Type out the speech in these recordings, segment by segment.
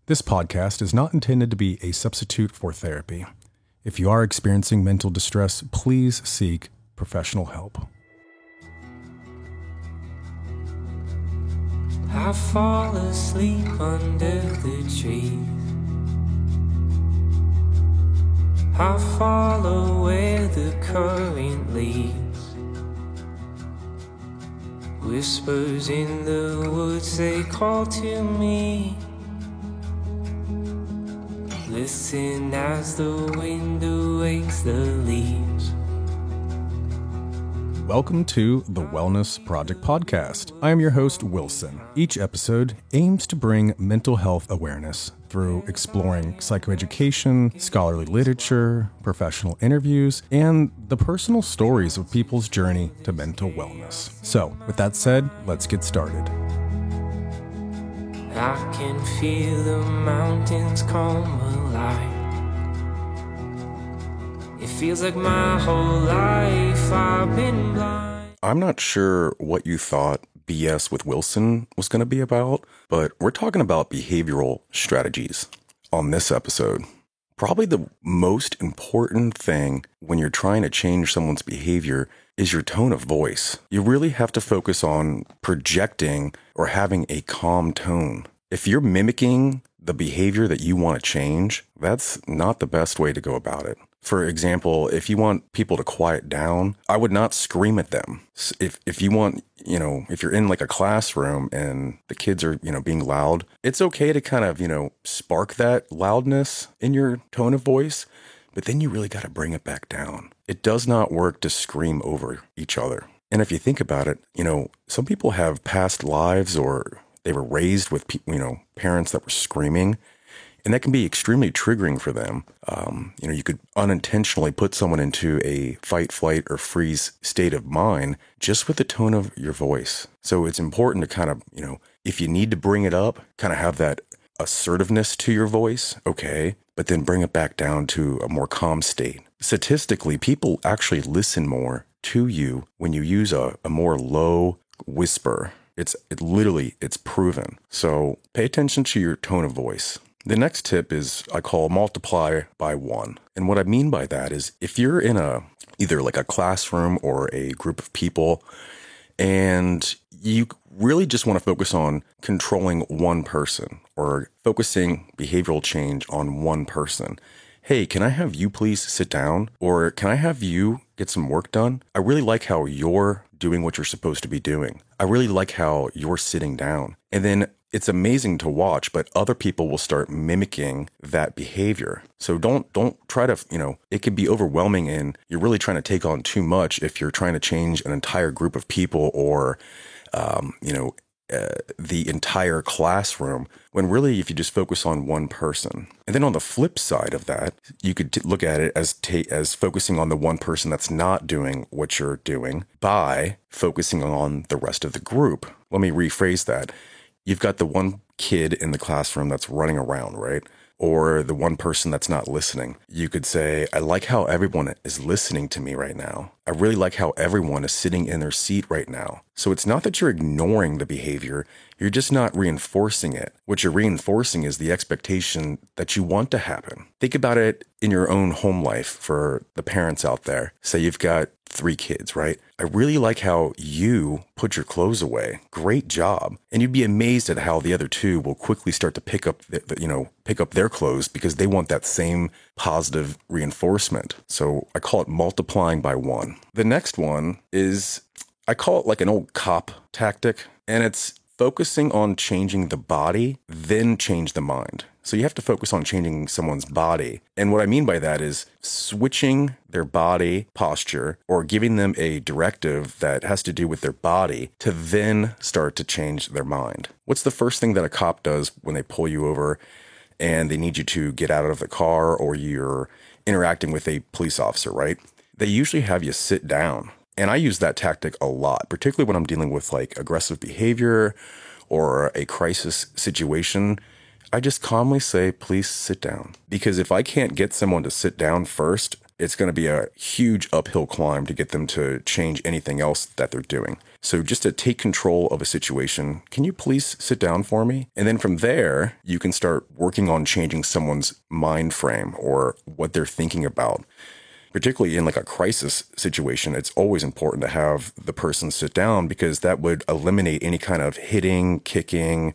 This podcast is not intended to be a substitute for therapy. If you are experiencing mental distress, please seek professional help. I fall asleep under the trees. I follow where the current leads. Whispers in the woods, they call to me. Listen as the wind awakes the leaves. Welcome to the Wellness Project Podcast. I am your host, Wilson. Each episode aims to bring mental health awareness through exploring psychoeducation, scholarly literature, professional interviews, and the personal stories of people's journey to mental wellness. So, with that said, let's get started. I can feel the mountains come alive. It feels like my whole life I've been blind. I'm not sure what you thought BS with Wilson was going to be about, but we're talking about behavioral strategies on this episode. Probably the most important thing when you're trying to change someone's behavior is your tone of voice. You really have to focus on projecting or having a calm tone. If you're mimicking the behavior that you want to change, that's not the best way to go about it. For example, if you want people to quiet down, I would not scream at them. If you want, if you're in like a classroom and the kids are, being loud, it's okay to kind of, spark that loudness in your tone of voice, but then you really got to bring it back down. It does not work to scream over each other. And if you think about it, some people have past lives or they were raised with, parents that were screaming. And that can be extremely triggering for them. You could unintentionally put someone into a fight, flight, or freeze state of mind just with the tone of your voice. So it's important to kind of, if you need to bring it up, kind of have that assertiveness to your voice, okay, but then bring it back down to a more calm state. Statistically, people actually listen more to you when you use a more low whisper. It's proven. So pay attention to your tone of voice. The next tip is I call multiply by one. And what I mean by that is if you're in either like a classroom or a group of people and you really just want to focus on controlling one person or focusing behavioral change on one person. Hey, can I have you please sit down? Or can I have you get some work done? I really like how you're doing what you're supposed to be doing. I really like how you're sitting down. And then it's amazing to watch, but other people will start mimicking that behavior. So don't try to, it can be overwhelming and you're really trying to take on too much if you're trying to change an entire group of people or, the entire classroom, when really if you just focus on one person. And then on the flip side of that, you could look at it as focusing on the one person that's not doing what you're doing by focusing on the rest of the group. Let me rephrase that. You've got the one kid in the classroom that's running around, right? Or the one person that's not listening. You could say, I like how everyone is listening to me right now. I really like how everyone is sitting in their seat right now. So it's not that you're ignoring the behavior, you're just not reinforcing it. What you're reinforcing is the expectation that you want to happen. Think about it in your own home life for the parents out there. Say you've got 3 kids, right? I really like how you put your clothes away. Great job. And you'd be amazed at how the other 2 will quickly start to pick up their clothes because they want that same positive reinforcement. So I call it multiplying by one. The next one is, I call it like an old cop tactic, and it's focusing on changing the body, then change the mind. So you have to focus on changing someone's body. And what I mean by that is switching their body posture or giving them a directive that has to do with their body to then start to change their mind. What's the first thing that a cop does when they pull you over and they need you to get out of the car or you're interacting with a police officer, right? They usually have you sit down. And I use that tactic a lot, particularly when I'm dealing with like aggressive behavior or a crisis situation. I just calmly say, please sit down. Because if I can't get someone to sit down first, it's going to be a huge uphill climb to get them to change anything else that they're doing. So just to take control of a situation, can you please sit down for me? And then from there, you can start working on changing someone's mind frame or what they're thinking about. Particularly in like a crisis situation, it's always important to have the person sit down because that would eliminate any kind of hitting, kicking,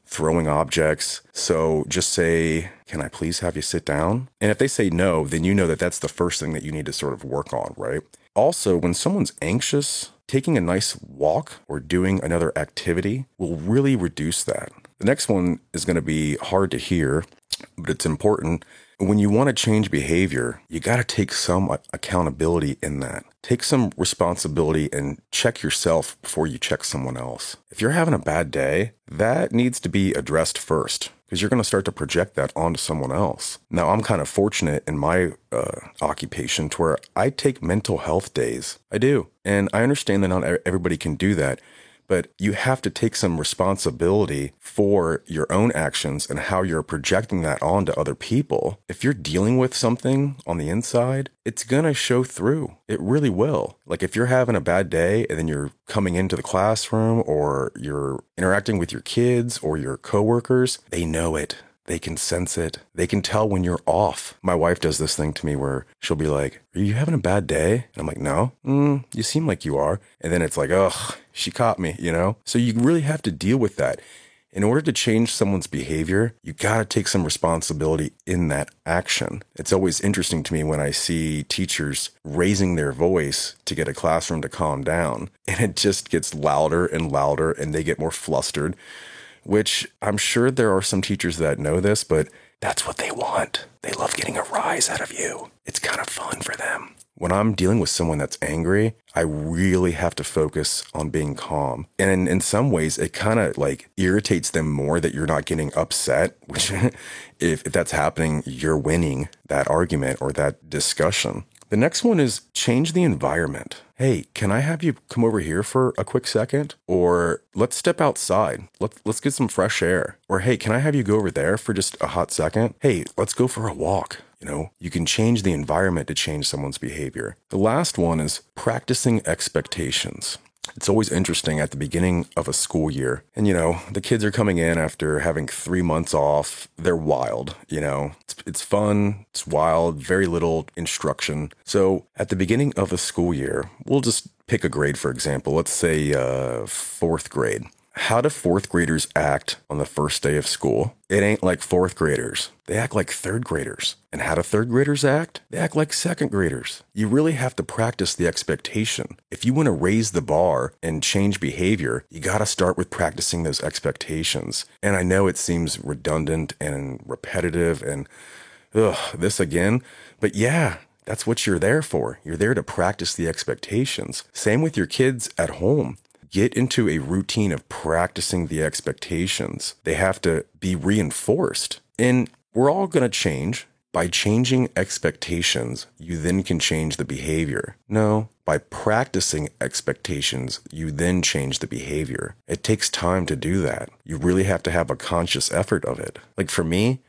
throwing objects. So just say, can I please have you sit down? And if they say no, then you know that that's the first thing that you need to sort of work on, right? Also, when someone's anxious, taking a nice walk or doing another activity will really reduce that. The next one is going to be hard to hear, but it's important. When you want to change behavior, you got to take some accountability in that. Take some responsibility and check yourself before you check someone else. If you're having a bad day, that needs to be addressed first because you're going to start to project that onto someone else. Now, I'm kind of fortunate in my occupation to where I take mental health days. I do. And I understand that not everybody can do that. But you have to take some responsibility for your own actions and how you're projecting that onto other people. If you're dealing with something on the inside, it's going to show through. It really will. Like if you're having a bad day and then you're coming into the classroom or you're interacting with your kids or your coworkers, they know it. They can sense it. They can tell when you're off. My wife does this thing to me where she'll be like, are you having a bad day? And I'm like, no, you seem like you are. And then it's like, ugh, she caught me, you know? So you really have to deal with that. In order to change someone's behavior, you got to take some responsibility in that action. It's always interesting to me when I see teachers raising their voice to get a classroom to calm down. And it just gets louder and louder and they get more flustered. Which I'm sure there are some teachers that know this, but that's what they want. They love getting a rise out of you. It's kind of fun for them. When I'm dealing with someone that's angry, I really have to focus on being calm. And in some ways, it kind of like irritates them more that you're not getting upset, which if that's happening, you're winning that argument or that discussion. The next one is change the environment. Hey, can I have you come over here for a quick second? Or let's step outside. Let's get some fresh air. Or hey, can I have you go over there for just a hot second? Hey, let's go for a walk. You know, you can change the environment to change someone's behavior. The last one is practicing expectations. It's always interesting at the beginning of a school year. And, you know, the kids are coming in after having 3 months off. They're wild, you know. It's fun. It's wild. Very little instruction. So at the beginning of a school year, we'll just pick a grade, for example. Let's say 4th grade. How do 4th graders act on the first day of school? It ain't like 4th graders. They act like 3rd graders. And how do 3rd graders act? They act like 2nd graders. You really have to practice the expectation. If you want to raise the bar and change behavior, you got to start with practicing those expectations. And I know it seems redundant and repetitive and this again, but yeah, that's what you're there for. You're there to practice the expectations. Same with your kids at home. Get into a routine of practicing the expectations. They have to be reinforced. And we're all going to change. By changing expectations, you then can change the behavior. No, by practicing expectations, you then change the behavior. It takes time to do that. You really have to have a conscious effort of it. Like for me,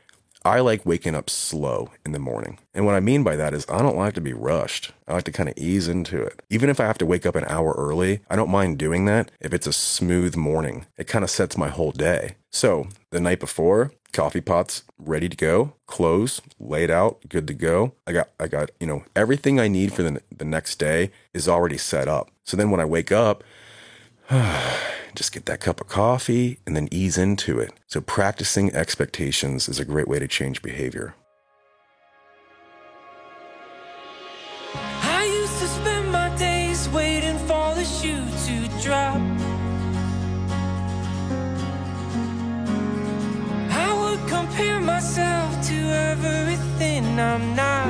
I like waking up slow in the morning. And what I mean by that is I don't like to be rushed. I like to kind of ease into it. Even if I have to wake up an hour early, I don't mind doing that if it's a smooth morning. It kind of sets my whole day. So the night before, coffee pot's ready to go, clothes laid out, good to go. I got, you know, everything I need for the next day is already set up. So then when I wake up, just get that cup of coffee and then ease into it. So practicing expectations is a great way to change behavior. I used to spend my days waiting for the shoe to drop. I would compare myself to everything I'm not.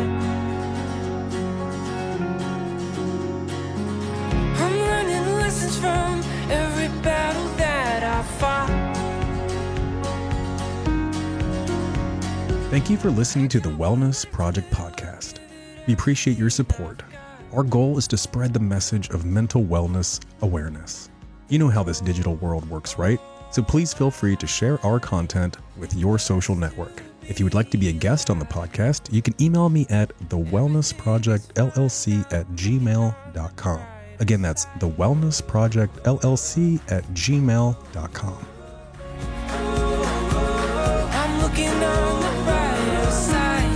I'm learning lessons from every battle that I fought. Thank you for listening to the Wellness Project Podcast. We appreciate your support. Our goal is to spread the message of mental wellness awareness. You know how this digital world works, right? So please feel free to share our content with your social network. If you would like to be a guest on the podcast, you can email me at thewellnessprojectllc@gmail.com. Again, that's thewellnessprojectllc@gmail.com. I'm looking on the brighter side.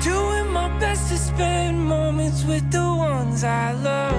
Doing my best to spend moments with the ones I love.